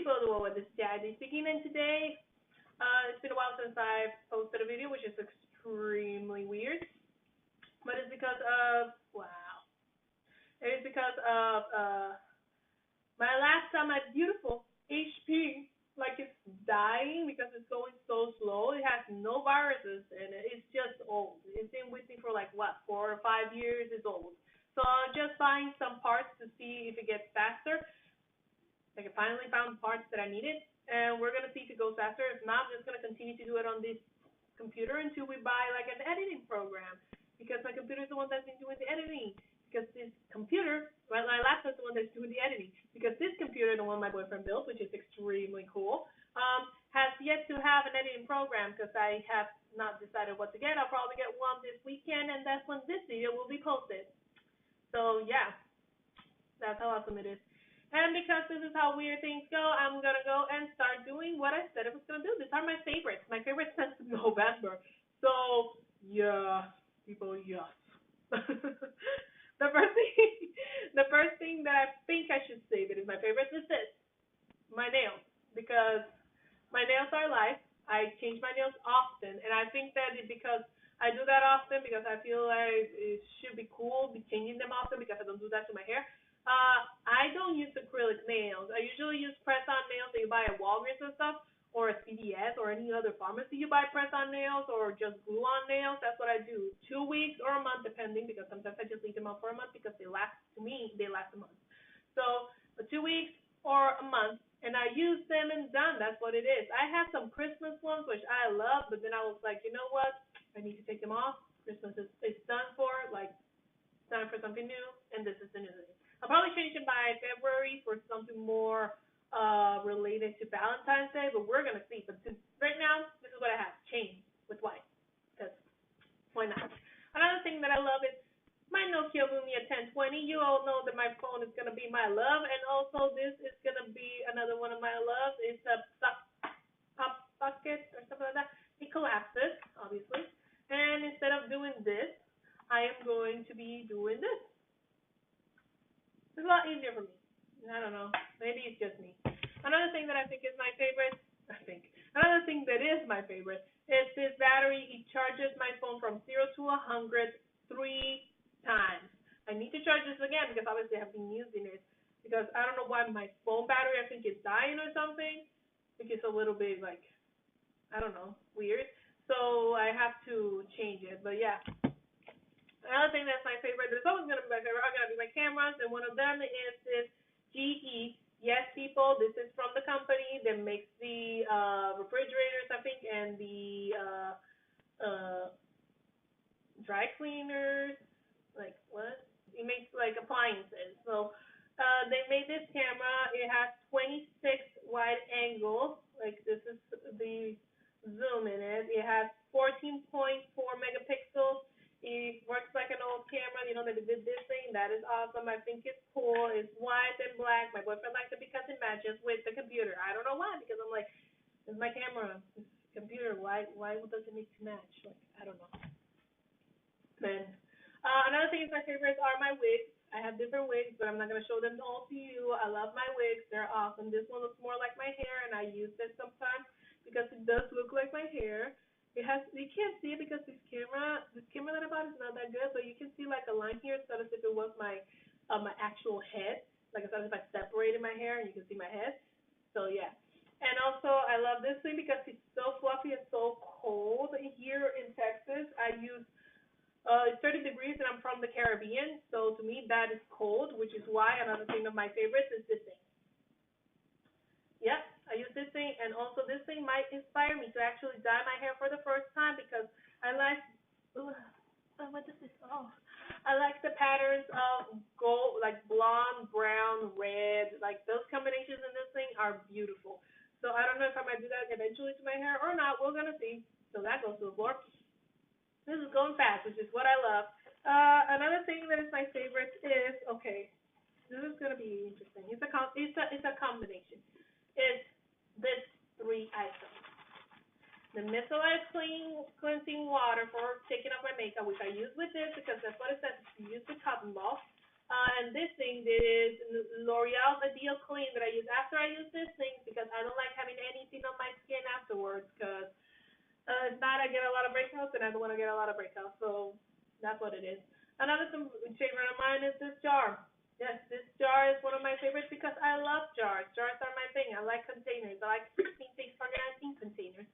people of the world, this is Jazzy speaking, and today it's been a while since I've posted a video, which is extremely weird, but it's because of, wow, it is because of my laptop, my beautiful HP, like it's dying because it's going so slow. It has no viruses in it. It's just old. It's been with me for like what, 4 or 5 years. It's old. So I'm just buying some parts to see if it gets faster. Like I finally found parts that I needed, and we're gonna see if it goes faster. If not, I'm just gonna continue to do it on this computer until we buy like an editing program, because my computer is the one that's been doing the editing. Because this computer, well, my laptop is the one that's doing the editing. Because this computer, the one my boyfriend built, which is extremely cool, has yet to have an editing program because I have not decided what to get. I'll probably get one this weekend, and that's when this video will be posted. So yeah, that's how awesome it is. And because this is how weird things go, I'm gonna go and start doing what I said I was gonna do. These are my favorites. My favorites since November. So yeah, people, yes. the first thing, the first thing that I think I should say that is my favorite is this: my nails, because my nails are life. I change my nails often, and I think that it's because I do that often because I feel like it should be cool be changing them often because I don't do that to my hair. I don't use acrylic nails. I usually use press-on nails that you buy at Walgreens and stuff, or at CVS or any other pharmacy. You buy press-on nails or just glue-on nails. That's what I do. 2 weeks or a month, depending, because sometimes I just leave them out for a month because they last. To me, they last a month. So, 2 weeks or a month, and I use them and done. That's what it is. I have some Christmas ones which I love, but then I was like, you know what? I need to take them off. Christmas is done for. Like, it's time for something new, and this is the new thing. I'll probably change it by February for something more related to Valentine's Day, but we're gonna see. But right now, this is what I have: chains with white. Because why not? Another thing that I love is my Nokia Lumia 1020. You all know that my phone is gonna be my love, and also this is gonna be another one of my loves. It's a pop bucket or something like that. It collapses, obviously, and instead of doing this, I am going to be doing this. It's a lot easier for me. I don't know. Maybe it's just me. Another thing that I think is my favorite, I think, another thing that is my favorite is this battery. It charges my phone from 0 to 100 3 times. I need to charge this again because obviously I have been using it. Because I don't know why my phone battery, I think, is dying or something. I think it's a little bit like, I don't know, weird. So I have to change it. But yeah, another thing that's my favorite, that's always going to be my favorite, are going to be my cameras, and one of them is this GE. Yes, people, this is from the company that makes the refrigerators, I think, and the uh, dry cleaners. Like, what? It makes, like, appliances. So they made this camera. It has 26 wide angles. Like, this is the zoom in it. It has 14.4 megapixels. It works like an old camera. You know, they did this thing. That is awesome. I think it's cool. It's white and black. My boyfriend likes it because it matches with the computer. I don't know why, because I'm like, it's my camera. It's computer. Why does it need to match? Like, I don't know. Then another thing is my favorites are my wigs. I have different wigs, but I'm not gonna show them all to you. I love my wigs; they're awesome. This one looks more like my hair, and I use it sometimes because it does look like my hair. It has, you can't see it because this camera that I bought is not that good, but you can see like a line here. It's as if it was my actual head. Like it's as if I separated my hair, and you can see my head. So yeah. And also, I love this thing because it's so fluffy and so cold. Here in Texas, I use it's 30 degrees and I'm from the Caribbean, so to me that is cold, which is why another thing of my favorites is this thing. Yep, I use this thing, and also this thing might inspire me to actually dye my hair for the first time because I like, what is this? Oh, I like the patterns of gold, like blonde, brown, red, like those combinations in this thing are beautiful. So I don't know if I might do that eventually to my hair or not. We're gonna see. So that goes to the floor. This is going fast, which is what I love. Another thing that is my favorite is, okay. This is gonna be interesting. It's a combination. It's this three items: the micellar cleansing water for taking off my makeup, which I use with this because that's what it says. You use the cotton ball. And this thing is L'Oreal Ideal Clean that I use after I use this thing because I don't like having anything on my skin afterwards because if not, I get a lot of breakouts, and I don't want to get a lot of breakouts. So that's what it is. Another favorite of mine is this jar. Yes, this jar is one of my favorites because I love jars. Jars are my thing. I like containers. I like 16 things organized in containers.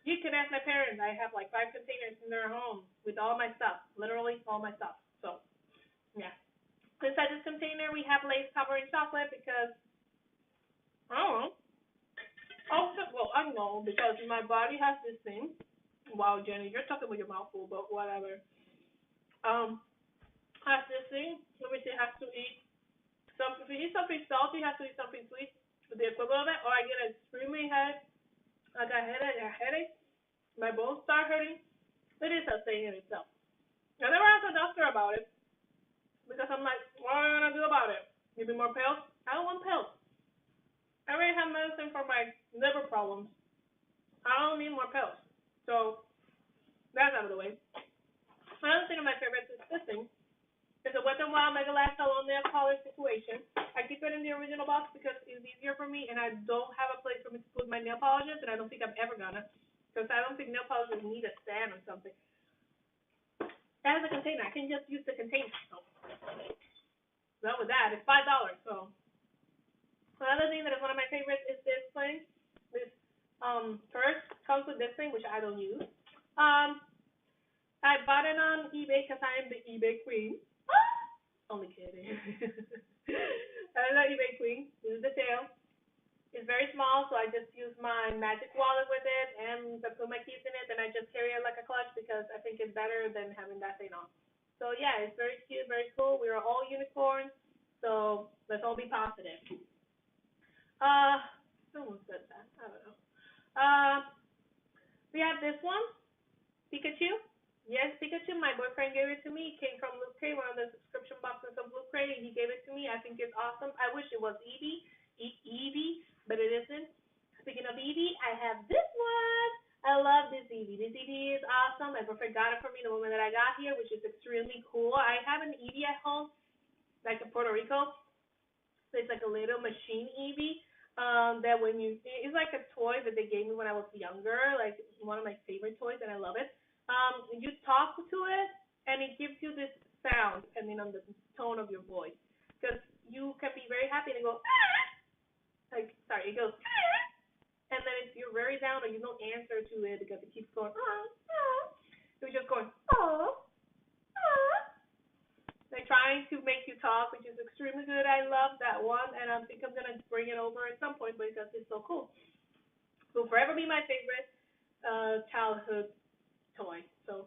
You can ask my parents. I have like 5 containers in their home with all my stuff, literally all my stuff. So yeah. Inside this container, we have Lay's covering chocolate because I don't know. Also, well, I know because my body has this thing. Wow, Jenny, you're talking with your mouth full, but whatever. Um, has this thing, which it has to eat. So if you eat something salty, you have to eat something sweet. The equivalent of that, or I get extremely head, like a headache. My bones start hurting. It is a thing in itself. I never asked a doctor about it because I'm like, what am I gonna do about it? Give me more pills? I don't want pills. I already have medicine for my liver problems. I don't need more pills. So that's out of the way. Another thing of my favorites is this thing. It's a Wet n Wild Mega Last Salon nail polish situation. I keep it in the original box because it's easier for me, and I don't have a place for me to put my nail polishes, and I don't think I'm ever gonna, because I don't think nail polishes need a stand or something. It has a container. I can just use the container. So, well, with that, it's $5. So, another thing that is one of my favorites is this thing. This purse comes with this thing, which I don't use. Um, I bought it on eBay because I am the eBay queen. Only kidding. I'm the eBay queen. This is the tail. It's very small, so I just use my magic wallet with it, and I put my keys in it, and I just carry it like a clutch because I think it's better than having that thing on. So yeah, it's very cute, very cool. We are all unicorns, so let's all be positive. Someone said that. I don't know. Uh, we have this one, Pikachu. Yes, Pikachu. My boyfriend gave it to me. It came from Loot Crate, one of the subscription boxes of Loot Crate. He gave it to me. I think it's awesome. I wish it was Eevee, but it isn't. Speaking of Eevee, I have this one. I love this Eevee. This Eevee is awesome. My boyfriend got it for me the moment that I got here, which is extremely cool. I have an Eevee at home, like in Puerto Rico. So it's like a little machine Eevee. That when it's like a toy that they gave me when I was younger, like one of my favorite toys, and I love it. You talk to it, and it gives you this sound depending on the tone of your voice. Because you can be very happy and it goes, like, sorry, it goes, and then if you're very down or you don't answer to it because it keeps going, you're just going, oh, they're trying to make you talk, which is extremely good. I love that one, and I think I'm gonna bring it over at some point because it's so cool. Will forever be my favorite childhood toy. So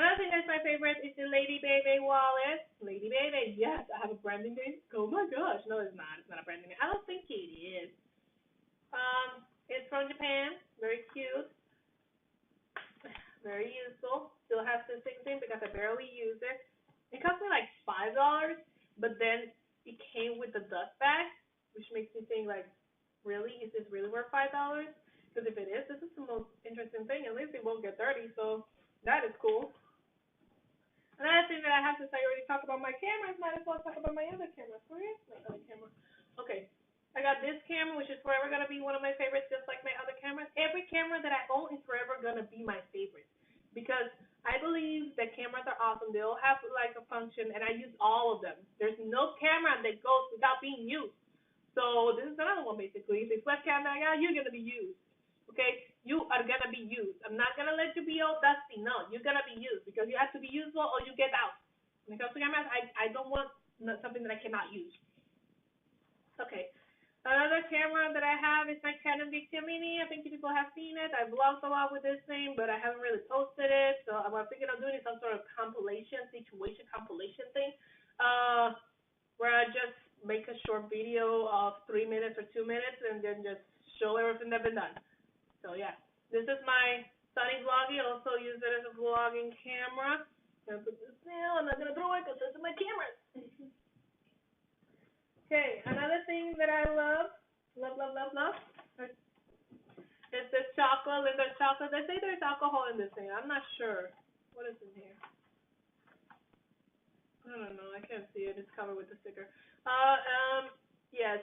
another thing that's my favorite is the Lady Baby wallet. Lady Baby, yes, I have a branding name. Oh my gosh, no, it's not. It's not a branding name. I don't think it is. It's from Japan. Very cute. Very useful. Still has the same thing because I barely use it. It cost me like $5, but then it came with the dust bag, which makes me think like, really, is this really worth $5? Because if it is, this is the most interesting thing. At least it won't get dirty, so that is cool. Another thing that I have, since I already talked about my cameras, might as well talk about my other cameras. Where is my other camera? Okay. I got this camera, which is forever gonna be one of my favorites, just like my other cameras. Every camera that I own is forever gonna be my favorite because I believe that cameras are awesome. They all have like a function, and I use all of them. There's no camera that goes without being used. So this is another one basically. This webcam that I got, you're gonna be used. Okay, you are gonna be used. I'm not gonna let you be all dusty. No, you're gonna be used because you have to be useful or you get out. When it comes to cameras, I don't want something that I cannot use. Okay. Another camera that I have is my Canon Vixia Mini. I think people have seen it. I vlogged a lot with this thing, but I haven't really posted it. So what I'm thinking of doing is some sort of compilation, situation compilation thing, where I just make a short video of 3 minutes or 2 minutes and then just show everything that's been done. So yeah, this is my Sunny Vloggy. I also use it as a vlogging camera. I'm gonna put this down. I'm not gonna throw it because this is my camera. Okay, another thing that I love, is this chocolate, liquor chocolate. They say there's alcohol in this thing. I'm not sure. What is in here? I don't know. I can't see it. It's covered with the sticker. Yes.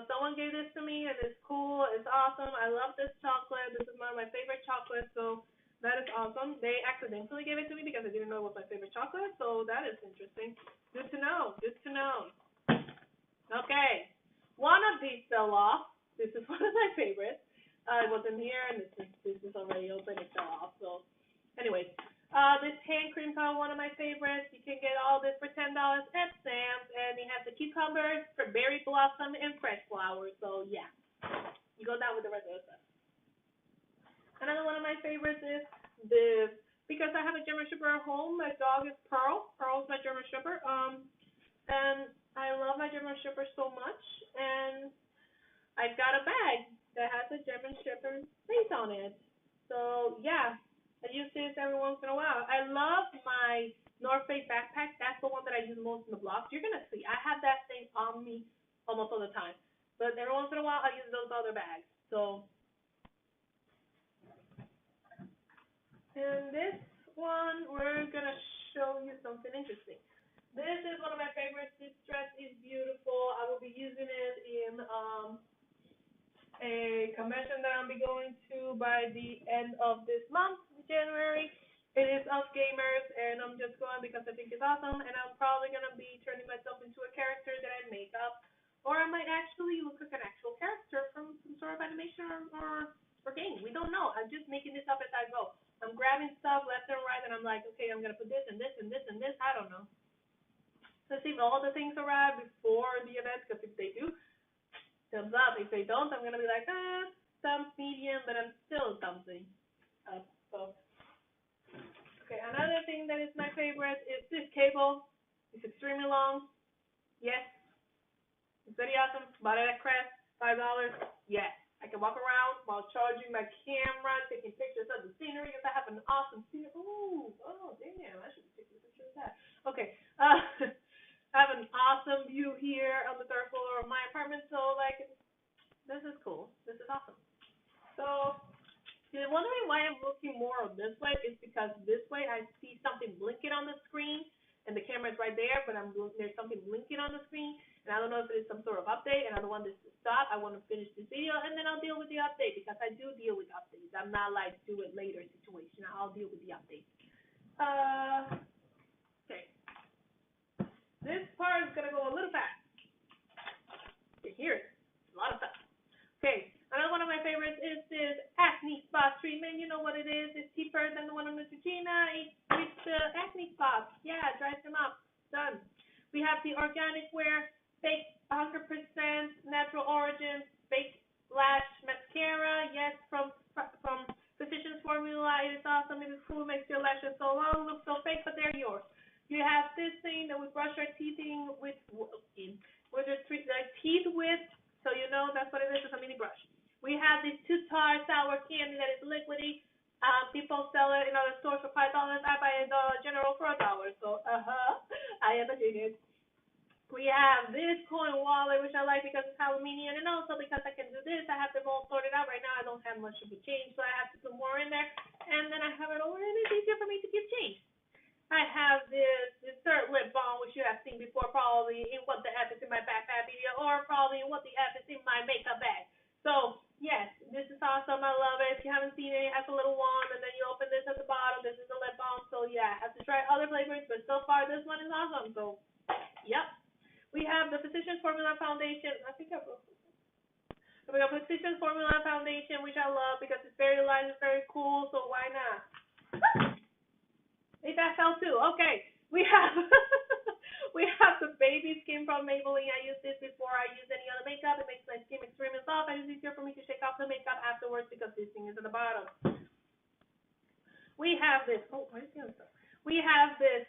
Someone gave this to me, and it's cool. It's awesome. I love this chocolate. This is one of my favorite chocolates. So that is awesome. They accidentally gave it to me because I didn't know it was my favorite chocolate. So that is interesting. Good to know. Good to know. Okay. One of these fell off. This is one of my favorites. It was in here, and this is already open. It fell off. So, anyways, this hand cream pie, one of my favorites. You can get all this for $10 at Sam's, and it has the cucumbers, berry blossom, and fresh flowers. So yeah, you go down with the rest of the stuff. Another one of my favorites is this because I have a German Shepherd at home. My dog is Pearl. Pearl's my German Shepherd. And I love my German Shepherd so much, and I got a bag that has a German Shepherd face on it. So yeah, I use this every once in a while. I love my North Face backpack. That's the one that I use most in the blocks. You're gonna see I have that thing on me almost all the time. But every once in a while I use those other bags. So and this one we're gonna show you something interesting. This is one of my favorites. This dress is beautiful. I will be using it in a convention that I'll be going to by the end of this month, January. It is of gamers, and I'm just going because I think it's awesome, and I'm probably going to be turning myself into a character that I make up, or I might actually look like an actual character from some sort of animation or game. We don't know. I'm just making this up as I go. I'm grabbing stuff left and right, and I'm like, okay, I'm going to put this and this and this and this. I don't know. Let's see if all the things arrive before the event, because if they do, thumbs up. If they don't, I'm gonna be like, thumbs medium, but I'm still thumbsing up. So, okay, another thing that is my favorite is this cable. It's extremely long. Yes, it's very awesome. Bought it at Crest, $5. Yes, I can walk around while charging my camera, taking pictures of the scenery because I have an awesome scenery. Ooh, oh damn, I should be taking a picture of that. Okay, I have an awesome view here on the third floor of my apartment. So like, this is cool. This is awesome. So you're wondering why I'm looking more of this way? It's because this way I see something blinking on the screen, and the camera is right there, but there's something blinking on the screen, and I don't know if it is some sort of update, and I don't want this to stop. I want to finish this video, and then I'll deal with the update because I do deal with updates. I'm not like do it later situation. I'll deal with the update. Okay. This part is gonna go a little fast. You hear it. A lot of stuff. Okay, another one of my favorites is this acne spot treatment. You know what it is. It's cheaper than the one on Neutrogena. It's the acne spots. Yeah, it dries them up. Done. We have the organic wear, fake 100% natural origin, fake lash mascara. Yes, from Physicians Formula. It is awesome. It is cool. Makes your lashes so long, look so fake, but they're yours. You have this thing that we brush our teeth in with your teeth with, so you know that's what it is. It's a mini brush. We have this two-tar sour candy that is liquidy. People sell it in other stores for $5. I buy it at Dollar General for $1. So, I am a genius. We have this coin wallet, which I like because it's Halloween, and also because I can do this. I have them all sorted out right now. I don't have much of a change, so I have to put more in there, and then I have it over, and it's easier for me to give change. I have this third lip balm, which you have seen before, probably in What the F is in My Backpack video, or probably in What the F is in My Makeup Bag. So, yes, this is awesome. I love it. If you haven't seen it, it has a little wand, and then you open this at the bottom. This is the lip balm. So, yeah, I have to try other flavors, but so far, this one is awesome. So, yep. We have the Physicians Formula Foundation. I think I wrote this. We got Physicians Formula Foundation, which I love because it's very light, it's very cool, so why not? That fell too. Okay, we have we have the baby skin from Maybelline. I use this before I use any other makeup. It makes my skin extremely soft, and it's easier for me to shake off the makeup afterwards because this thing is at the bottom. We have this. Oh, where's the other stuff? We have this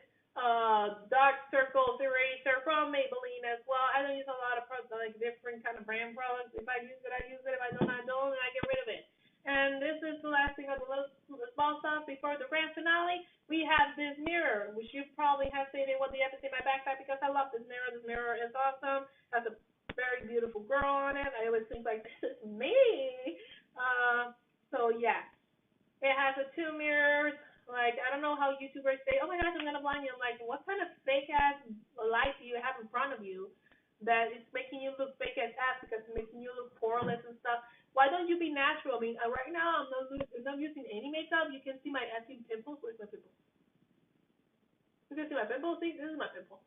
dark circles eraser from Maybelline as well. I don't use a lot of products, like different kind of brand products. If I use it, I use it. If I don't, I don't, and I get rid of it. And this is the last thing of the small stuff before the grand finale. We have this mirror, which you probably have seen it when the episode in my backpack because I love this mirror. This mirror is awesome. Has a very beautiful girl on it. I always think like this is me. So yeah, it has the two mirrors Like, I don't know how YouTubers say, oh my gosh, I'm gonna blind you. I'm like, what kind of fake ass light do you have in front of you that it's making you look fake as ass because it's making you look poreless and stuff? Why don't you be natural? I mean, right now I'm not using any makeup. You can see my active pimples. Where's my pimple? You can see my pimple. See, this is my pimple.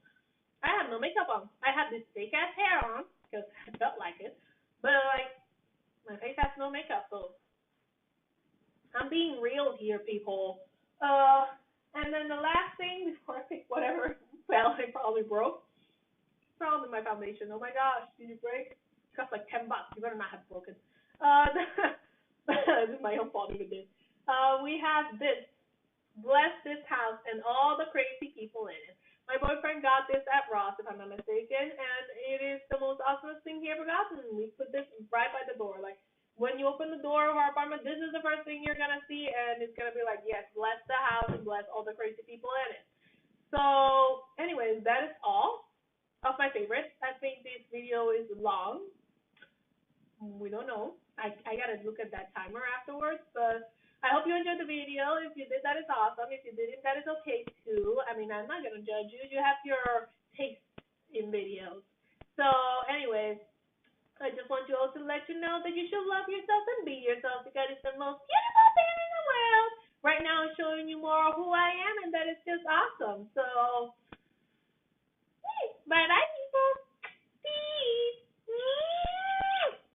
I have no makeup on. I have this fake ass hair on because I felt like it, but like my face has no makeup, so I'm being real here, people. Uh, and then the last thing before I pick whatever fell, I probably broke. Probably my foundation. Oh my gosh, did you break? It cost like $10. You better not have broken. This is my own fault even did. We have this. Bless this house and all the crazy people in it. My boyfriend got this at Ross, if I'm not mistaken, and it is the most awesome thing he ever got. And we put this right by the door. Like, when you open the door of our apartment, this is the first thing you're gonna see, and it's gonna be like, yes, bless the house and bless all the crazy people in it. So, anyways, that is all of my favorites. I think this video is long. We don't know. I gotta look at that timer afterwards, but I hope you enjoyed the video. If you did, that is awesome. If you didn't, that is okay too. I mean, I'm not gonna judge you. You have your taste in videos. So, anyways, I just want you all to let you know that you should love yourself and be yourself because it's the most beautiful thing in the world. Right now, I'm showing you more of who I am, and that is just awesome. So, bye bye.